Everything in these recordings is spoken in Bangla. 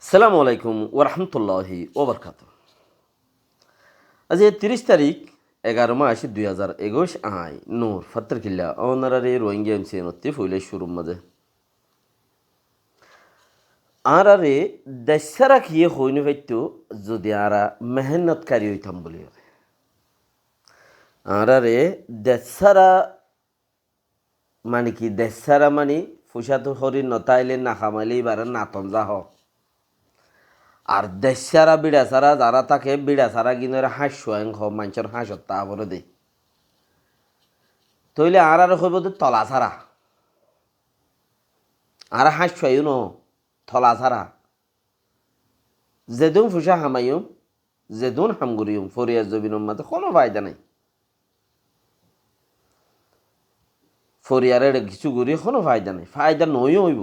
সালামু আলাইকুম ওরহমতুল্লাহি ওবরকাত। আজ 30 তারিখ 11 মাস 2021 আই নূর ফত্রকিল্লা অনারারে রোহিঙ্গা এমসিএনত্তি ফুলে শুরুর মাঝে আরারে দেশারা খিয়ে হইনি হইতো যদি আরা মেহনতকারী হইতাম বলি আরারে দেশারা মানে কি দেশারা মানে ফুসাতো হরি নতাইলে না খামাইলে এবার নাতন যা হোক আর দেশারা বিড়া সারা যারা থাকে বিড়া সারা কিনে হাঁসুয়াং হ মানুষের হাঁসত তা বলে দে তইলে আর হইব তো তলা ছাড়া আর হাঁসুয়াইও ন থলা ছাড়া যেদুন ফুসা হামাইম যেদুন হামগুড়িম ফরিয়া জবিনম মাতে কোনো ফায়দা নাই ফরিয়ারে কিছু গুড়ি কোনো ফায়দা নাই ফায়দা নইও হইব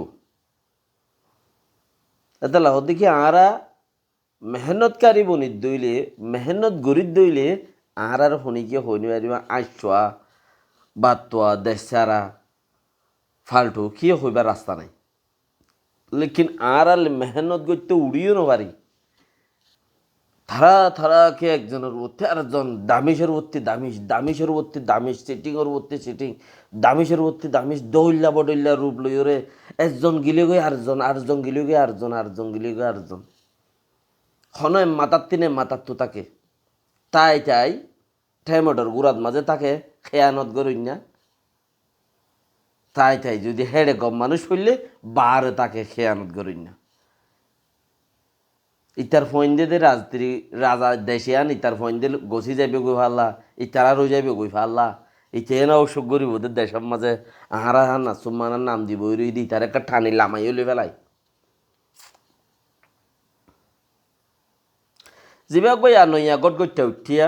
এতে লাহ দেখি আরা মেহনতকারী বনিত দইলে মেহনত গরিত দইলে আর শুনিকে হইনি পারিবা আইসা বাতোয়া দেশারা ফাল্টু কি হইবার রাস্তা নাই লেকিন আর মেহনত করতে উড়িও নপারি থারা থারাকে একজনের উঠতে আরেকজন দামিশের উঠতে দামিশ দামিশের উঠতে দামিশ সিটিংয়ের উঠতে সিটিং দামিশের উঠতে দামিশ দৌল্লা বডল্লা রূপ লইরে একজন গিলে গই আরেকজন আরেকজন গিলে গই আরেকজন আরেকজন গিলে গই আরেকজন হনয় মাতার তিনে মাতার তো তাকে তাই তাই ঠেমটর গুড়াত মাঝে তাকে খেয়ানত গরই না তাই তাই যদি হেড়ে কম মানুষ হইলে বার তাকে খেয়ানত গরই না ইতার ফইন্দে রাজত্রী রাজা দেশে আন ইতার ফইন্দে গছি যাইবে গই ফাল্লা ইতারা রই যাইবে গই ফাল্লা ইতে না অসুখ গরিব ওদের দেশের মাঝে আহারা হান না সুম্মানার নাম দিব ওই রই দি তার একটা টানি লামাই হইলে ফেলাই যিবাক বই আর নইয়া গটগট্টা উঠিয়া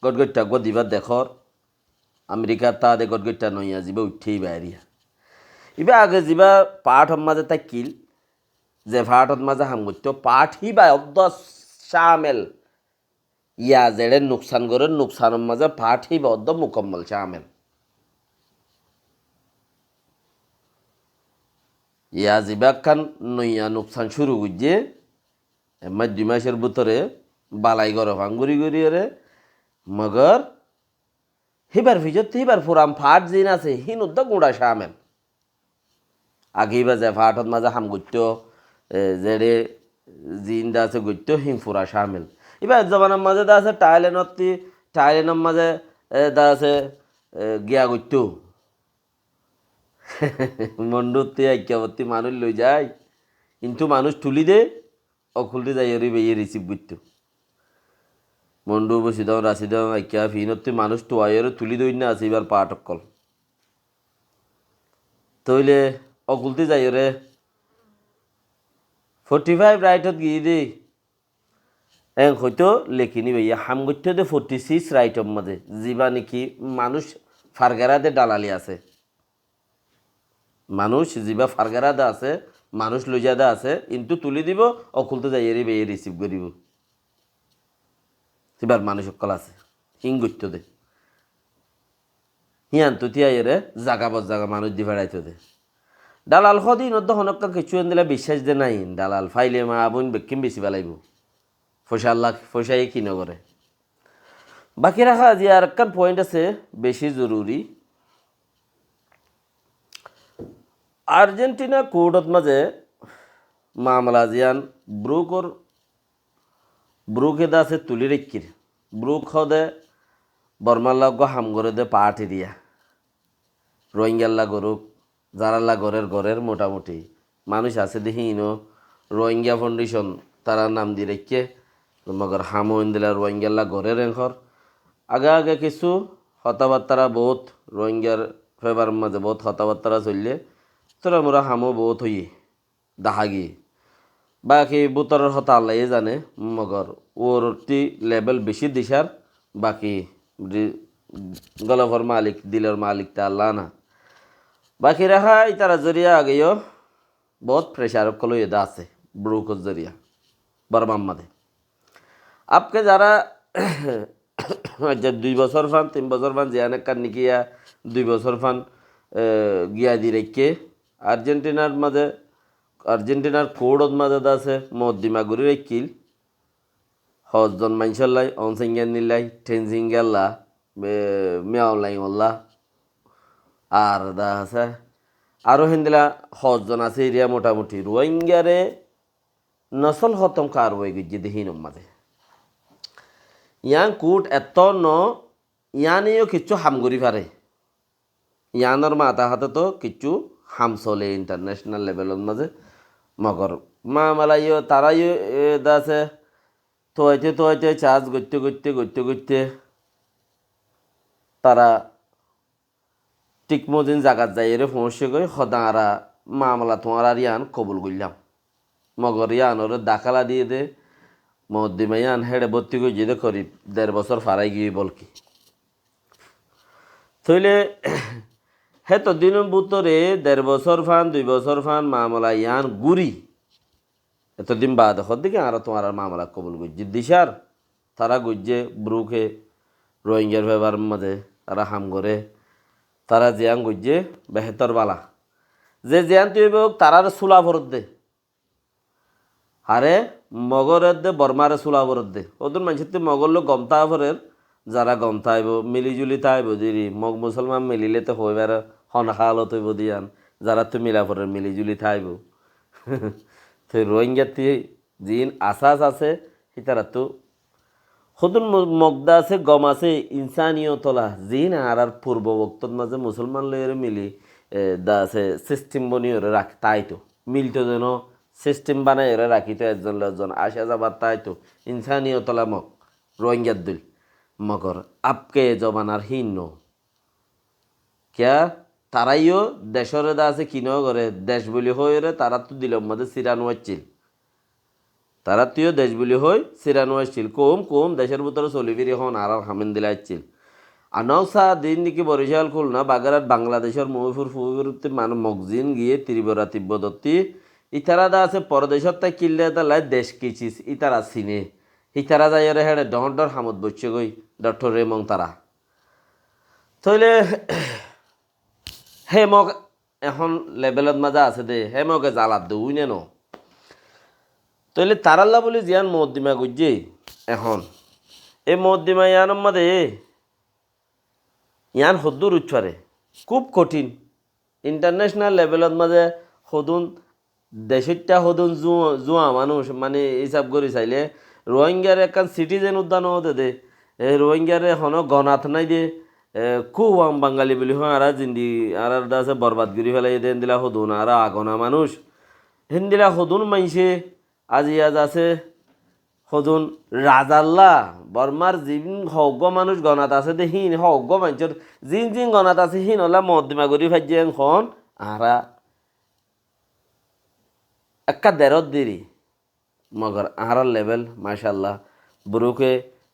গটগট্টা গো দিবা দেখর আমেরিকা তা দে গটগট্টা নইয়া যিবা উঠেই বাইরিয়া ইবা আগে যিবা পাঠর মাঝে তাই কিল যে ভারতত মাঝে হাম করতো পাঠ হিবা অব্দ শামেল ইয়া জেড়ে নুকসান করে নুকসানের মাঝে পাঠ হিবা অব্দ মুকম্মল শামেল ইয়া যিবা খান নইয়া নুকসান শুরু করছে এমার 2 মাসের ভিতরে বালাই গর ভাঙ্গুরি গড়িয়ে মগর হিবার ভিজত হিবার ফুরাম ফাট জিন আছে হিন উদ্দ গুড়া শামেল আগে বা যে ফাটত মাঝে হাম করতো যেড়ে জিন্দা আছে গত্য হিমফুরা শামিল এবার জমানার মাঝে দা আছে টাইলেনের মাঝে দা আছে গিয়া গত্য মন্ডুতে আজ্ঞাবর্তী মানুষ লই যায় কিন্তু মানুষ তুলি দে অখুলতে যাই বেয়ে রিসিভ করত মন্ডু বসি দাম রাশি দাম আজ্ঞা ফিনত্তি মানুষ টোয়াইরে তুলি দই না আছে এবার পাট অকল তইলে অকুলতে যাই রে 45 রাইটত গিয়ে দে হয়তো লেখিনি ভাইয়া হাম করতে দে 46 রাইটর মাঝে যিবা নাকি মানুষ ফারগারাতে দালালি আছে মানুষ যিবা ফারগারাদা আছে মানুষ লইজাদা আছে কিন্তু তুলি দিব অকুলতে যাই রে বেয়ে রিসিভ করিব এবার মানুষ অকল আছে হিং করতে দে হিয়ান তো তিয়াইরে জাগা বজ জাগা মানুষ দি ফেরাইতে দে দালাল সদিন হনকা কিছু দিলে বিশ্বাস দে নাই দালাল ফাইলে মা বোন বেকিম বেশি পেলাইব পয়সা আল্লাহ পয়সাই কি নগরে বাকি রাখা যে আর একটা পয়েন্ট আছে বেশি জরুরি আর্জেন্টিনা কোর্টত মাঝে মামলা জিয়ান ব্রুকে দা আছে তুলি রেখির ব্রুক হদে বর্মাল্লা হাম করে দে পাহাটি দিয়া রোহিঙ্গাল্লা গরুক যারাল্লা ঘরের মোটামুটি মানুষ আছে দেখি ইনো রোহিঙ্গা ফাউন্ডেশন তারা নাম দিয়ে রেখে মগর হামো দিলা রোহিঙ্গাল্লা ঘরের এখর আগে আগে কিছু হতাবার্তারা বহুত রোহিঙ্গার ফেবার মাঝে বহুত হতাবার্তারা চললে তোরা মোরা হামো বহুত হইয়ে দাহাগি বাকি বুতরের হতা আল্লাহ জানে মগর ওরটি লেভেল বেশি দিশার বাকি গলফর মালিক দিলের মালিক তা আল্লাহ না বাকি রাখা তারা জরিয়া আগেও বহুত প্রেশার কলো এদা আছে ব্রুকর জরিয়া বরমাম্মাদে আপকে যারা 2 বছর ফান 3 বছর ফান জিয়ানে কান্নি গিয়া 2 বছর ফান গিয়া দি রেখে আর্জেন্টিনার মাঝে আর্জেন্টিনার কোডত মাঝে আছে মদ্দিমাগুরির কিল হজন মাইনশাল্লাই অনসিঙ্গেন নিলাই টেনজিঙ্গাল্লা মেয়াওলাই ওল্লা আর দা আছে আরও হিন্দিলা হজন আছে এরিয়া মোটামুটি রোহিঙ্গারে নসল হতম কার হয়ে গিয়ে দেহিনম মাঝে ইয়াং কুট এত ন ইয়ানেও কিচ্ছু হামগুড়ি পারে ইয়ানোর মাথা হাতে তো কিচ্ছু হাম চলে ইন্টারন্যাশনাল লেভেলের মাঝে মগর মা মালাইও তারাইও দাসে তোয়াইতে চার্জ করতে তারা টিকমদিন জাগাত যাই এর সমস্যা করে সদাঁরা মামলা তোমার আর ইয়ান কবুল করলাম মগর ইয়ানোর দাখালা দিয়ে দে মদ্দিমা ইয়ান হেডে ভর্তি করে যেতে করি 1.5 বছর ফারাই গিয়ে বল কি থইলে হে তো দিন বুতরে 1.5 বছর ফান 2 বছর ফান মামলা ইয়ান গুড়ি এতদিন বাদ দিকে আর তোমার মামলা কবুল করছি দিশার তারা গুজে ব্রুকে রোহিঙ্গার ব্যবহার মাঝে তারা হাম করে তারা জিয়ান গুজে বেহতর বালা যে জিয়ান তুই তারার চুলা ভরত দে আরে মগরের দে বর্মারে চুলা ভরত দে ওদের মানুষের তো মগর লোক গমতা ভরের যারা গমতা আইব মিলিজুলি তাইব দিদি মগ মুসলমান মিলিলে তো হইবার হনখাল তৈব দিয়ান যারা তো মিলা ভরের মিলিজুলি থাইব তো রোহিঙ্গাতে জিন আসাস আছে তারা তো সদুন মগদা আছে গম আছে ইনসানীয় তলা জিন আর পূর্ব বক্তর মাঝে মুসলমান লয়ের মিলি দা আছে সিস্টেম বনিয়ে রাখ তাই তো মিলতো যেন সিস্টেম বানাই রাখিতো একজন আসা যাবার তাই তো ইনসানীয় তলা মগ রোহিঙ্গার দুল মগর আপকে জমানার হীন কিয়া তারাইও দেশরে দা আছে কিনেও করে দেশ বলি হয়ে তারা তো দিল মধ্যে সিরানো হচ্ছিল তারা তুইও দেশ বলি হই সিরানো আসছিল কম দেশের ভিতরে চলি ফিরি হন আর হামেন দিলা আসছিল আনাউসা দিন নাকি বরিশাল খুলনা বাগেরহাট বাংলাদেশের মহিপুর ফুপুরতে মানুষ মগজিন গিয়ে ত্রিপুরা তিব্বতী ইতারা দা আছে পরদেশত তাই কিনলে তালাই দেশ কিছিস ইতারা চিনে ইতারা যাই হেড়ে ডর হামত বসছে গই ডক্টর রেমং তারা তইলে হে মগ এখন লেভেলত মাজা আছে দে হে মগে জ্বালাত দে উইনে ন তইলে তারাল্লা বলি জিয়ান মদ্দিমা গুজে এখন এই মদ্দিমা ইয়ানোর মাঝে ইয়ান হদ্দুর উচ্চারে খুব কঠিন ইন্টারন্যাশনাল লেভেলত মাঝে সদুন দেশটা সদুন জুয়া মানুষ মানে হিসাব করে চাইলে রোহিঙ্গার একখান সিটিজেন উদ্যান হতে দে এই রোহিঙ্গারে এখনও গণাত নাই দে খুব বাঙালি বলি হয় আর জিন্দি আর আছে বরবাদ করে ফেলাই দেন দিলা সদুন আর আগনা মানুষ হেন দিলা সদুন মাইছে আজি আজ আছে সদুন রাজাল্লা বর্মার যিন হজ্ঞ মানুষ গণাত আছে দে হিন হজ্ঞ মানুষের জিন গণাত আছে হিন হলা মদ্দিমা করি ফাইজে এখন আরা একটা দেরত দেরি মগর আহার লেভেল মাশাল্লাহ বুড়োকে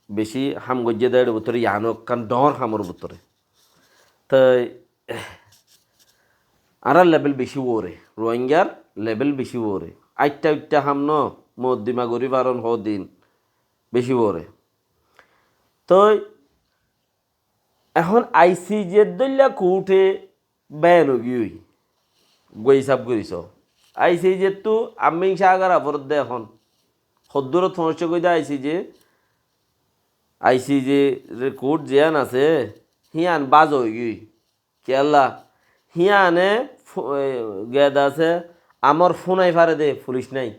বেশি হাম গজ্জে দেয় ভিতরে ইয়ানো কান ডর হামর ভিতরে তাই আরার লেভেল বেশি ওরে রোহিঙ্গার লেভেল বেশি ওরে আইটা হাম ন মদ্দিমা গরি পারন হ দিন বেশি ওরে তো এখন আইসিজের দল্লা কুঠে বেন গিয়ে গই হিসাব করিস আইসিজের তো আমি সাগার আপরত দে এখন সদ্দূরত সমস্যা কই দে আইসিজে কোর্ট জিয়ান আছে হিয়ান বাজ হয়ে গই কেলা হিয়ানে গেদ আছে আমার ফোনাই ফারে দে পুলিশ নাই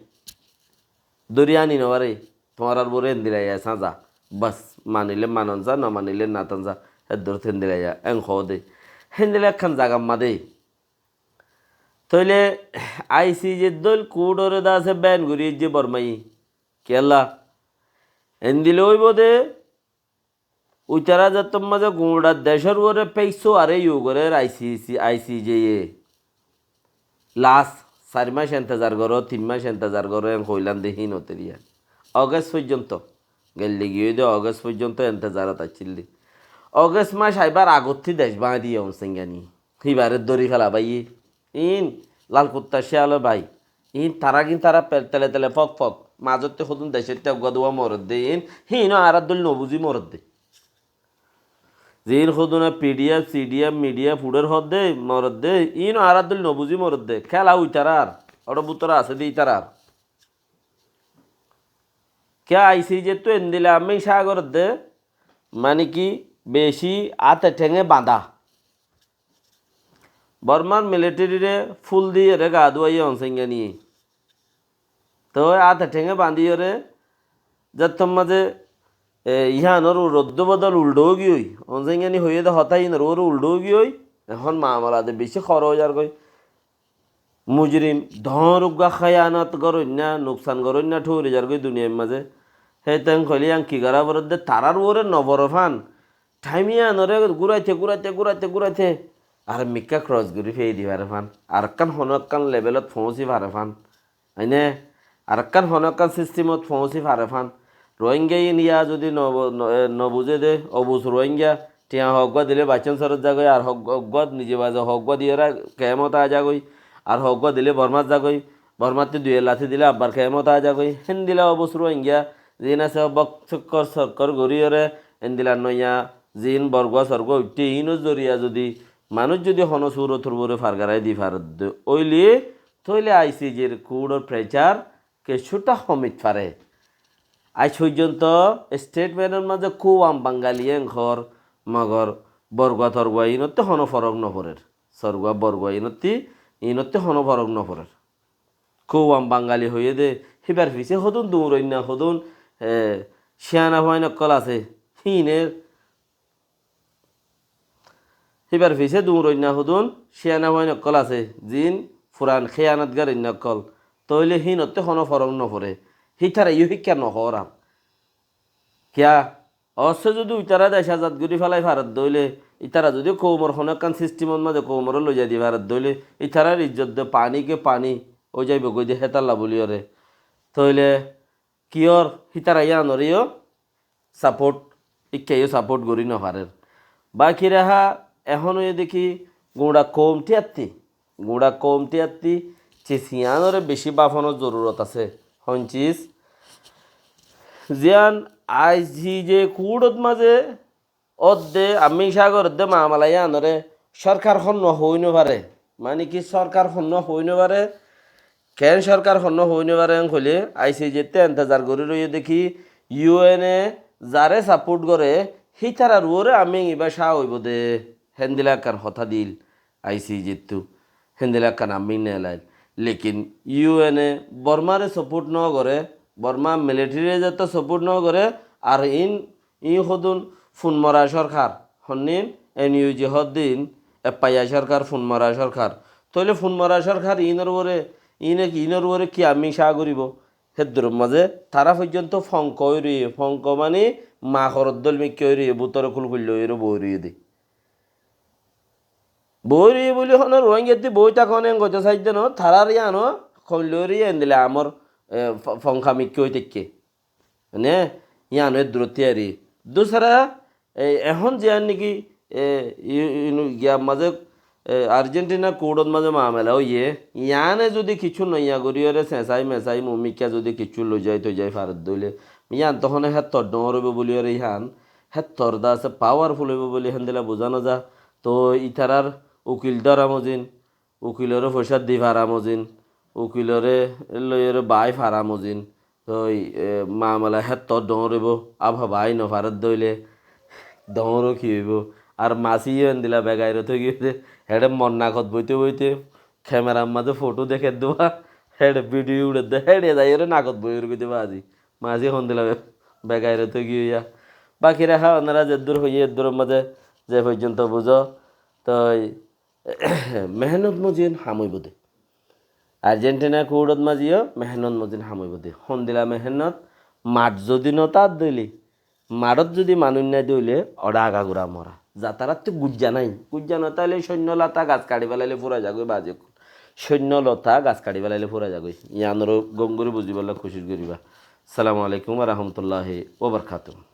দরিয়া আনি নবারে তোমার আর বলে দিলাই সাজা বাস মানিলে মানন যা না মানিলে নাতন যা হেদর থেন দিলাই এং খ দে হেন দিলে একখান জাগাম্মা দে তইলে আইসিজে দল কোর্টরে দা আছে ব্যান ঘুরি যে বর্মাই কেলা এন দিলে হইব দে উইতারা যাতম মাঝে গোড়া দেশের ওরে পেইছো আরে ইউ করে আইসিজে লাস্ট 4 মাস ইন্তজার করো 3 মাস ইন্তজার করো হইলাম দেখি নতেরিয়া অগস্ট পর্যন্ত গেলে গিয়ে দে অগস্ট পর্যন্ত ইন্তজারত আসছিলি অগস্ট মাস আইবার আগত দেশ বাঁ দিয়ে অনসেঙ্গানি হিবারের দড়ি ফেলা ভাই ইন লাল কুত্তা শিয়ালো ভাই ইন তারা কিন্তু তারা তেলে ফক মাজতে সদুন দেশের টেকা দেওয়া মরদ দে ইন হিন আর দল নবুঝি মরদ দে জিন সদুনা পিডিএফ সিডিএফ মিডিয়া ফুডের হদ দে মরদ দে ইন আর দল নবুঝি মরদ দে খেলা উইতার আর ওটা বুতরা আছে দি তারার কে আইসি যে তো এন দিলে আমি সাগর দে মানে কি বেশি আতে ঠেঙে বাঁধা বর্মার মিলিটারিরে ফুল দিয়ে রে গা ধুয়াই অনসেঙ্গা নিয়ে তো আতে ঠেঙে বাঁধিয়ে রে যার তোর মাঝে ইহানোর রদ্দ বদল উল্টো গিয়ে অনসেঙ্গানি হয়ে দে হতাই না ওর উল্টো গিয়ে এখন মামলাতে বেশি খরচ আর কই মুজরিম ধরুগা খায়ানত গরন্যা নোকসান গরন্যা ঠুরে যার গই দুনিয়ার মাঝে হে তেন খলি আং কি গারা বরদে তারার ওরে নবরফান ঠাইমিয়া নরে ঘুরাইতে আর মিক্কা ক্রস ঘুরি ফেই দিবারে ফান আর কান হনকান লেভেলত পৌঁছি ভারে ফান হয়নে আর কান হনকান সিস্টেমত পৌঁছি ভারে ফান রোহিঙ্গা ইয়া যদি নবুঝে দে অবুজ রোহিঙ্গা টিয়া হকবা দিলে বাচন সরত যাগই আর হকবা নিজে বাজে হকবা দিয়ে কেমত আ যাগই আর হকবা দিলে বর্মাত যাগই বর্মাতে দুয়ে লাথি দিলে আব্বার কেমত আ যাগই হেন দিলা অবুজ রোহিঙ্গা জিন আছে বক চক্কর সরকর গড়িয়রে হেন দিলা নইয়া জিন বর্গা স্বর্গ উঠতে ইনো জরিয়া যদি মানুষ যদি হন সুরথর বরে ফারগারাই দি ফারত ওইলি থইলে আইসিজির কুড়োর প্রেচার কিছুটা কমিত পারে আজ পর্যন্ত স্টেটমেন্টের মাঝে খুব আম বাঙালি ঘর মগর বরগুয়া থরগুয়া ইনতে হন ফরক নপরের সরগুয়া বরগুয়া ইনতে হন ফরক নপরের খুব আম বাঙালি হয়ে দে হিবার পিছে হদুন দৌড়ইনা হদুন শিয়ানা হয় নকল আছে হিনের হিবার পিছে দৌড়ইনা হদুন শিয়ানা হয় নকল আছে জিন ফুরান খেয়ানত গার নকল তইলে হিনতে হন ফরক নপরে হিতারা ইউ শিক্ষা নহরাম কিয়া অবশ্য যদি ইতারা দেশ আজাদ গুড়ি ফেলাই ভারত দইলে ইতারা যদি কৌমর হনকান সিস্টেমের মাঝে কৌমর লই যাই দি ভারত দইলে ইতারার ইজ্জত দে পানিকে পানি ও যাইব গই দিয়ে হেতাল্লা বলিওরে তইলে কিয়র হিতারা ইয়ানরিও সাপোর্ট ইকেও সাপোর্ট করি নপারের বাকি রেহা এখনও দেখি গুঁড়া কমটি আত্মি চিয়ানরে বেশি বাফানোর জরুরত আছে হঞ্চিস জিয়ান আইজি যে কুড়ত মাঝে অদ্দে আমি সাগর দে মামালাই আনরে সরকার হন্য হইন পারে মানে কি সরকার হন্য হইন পারে কেন সরকার হন্য হইন পারে হলে আইসি যেতে এন্তজার করে রয়ে দেখি ইউএনএ যারে সাপোর্ট করে হিতারা রুয়ারে আমি এবার সা হইব দে হেন্দিলা কান হতা দিল আইসি যেতু হেন্দিলা কান আমি নেলাইল লেকিন ইউএনএ বর্মারে সাপোর্ট ন করে বর্মা মিলিটারি যাতে সাপোর্ট ন করে আর ই হদুন ফুনমরা সরকার হন্নিন এনইউজি হদ্দিন এপাইয়া সরকার ফুনমরা সরকার তইলে ফুনমরা সরকার ইনর ওরে কি আমি সা করিব হেদ্র মাঝে তারা পর্যন্ত ফঙ্ক রইয়ে ফঙ্ক মানে মা হরদ্দল মিকে রইয়ে বুতর খুল খুলল এর বই রইয়ে দে বই রইয়ে বলি হন রোহিঙ্গাতে বইটা কনে গত সাইড ন থারার ইয়ানো খৈল রইয়ে এনদিলে আমর ফংখা মিকে হই তেকে মানে ইয়ানো দ্রুতিয়ারি দুসরা এখন যে নাকি গিয়া মাঝে আর্জেন্টিনা কোডত মাঝে মামেলা ইয়ে ইয়ানে যদি কিছু নইয়া গরিয়রে চেঁচাই মেচাই মমিকা যদি কিছু লৈ যায় তো যাই ভারত দইলে ইয়ান তখন হেত্তর ডর হইব বলি আর ইহান হেত্তর দা আছে পাওয়ারফুল হইব বলি হেন দিলা বোঝানো যা তো ইতারার উকিল দরামজিন উকিলরে পয়সা দি ফারামজিন উকিলরে লইরে বাই ফারামজিন তো মামলা হেত্তর ডর হইব আভা বাই ন ভারত দইলে ডরও কি হইব আর মাসিও এন দিলা বেগাইরে তো গিয়ে হেডে মন নাকত বইতে ক্যামেরার মাঝে ফটো দেখে দেবা হেডে ভিডিও উড়ে দে হেডে যাই নাকত বই উড়ে বাজি মাঝি হন দিলা বেগাইরে তো গিয়া বাকি রেখা ওনারা যে দূর হইয়ে দূরের মাঝে যে পর্যন্ত বুঝো তো মেহনত মজিন হামইব দে আর্জেন্টিনা কুড়ত মাঝিও মেহনত মজিন হামইব দে হন দিলা মেহনত মাঠ যদি নতার দইলি মারত যদি মানুষ নাই দইলে অডা আগাগুড়া মরা যাতারাত তো গুজ্জা নাই গুজ্জা না তাইলে সৈন্যলতা গাছ কাটি পেলাইলে ফুরা যাগই বাজে সৈন্যলতা গাছ কাটি পেলাইলে ফুরা যাগই ইয়ানোর গঙ্গুরি বুঝি বললে খুশি করিবা। আসসালামু আলাইকুম রহমতুল্লাহ ওবরকাতুহ।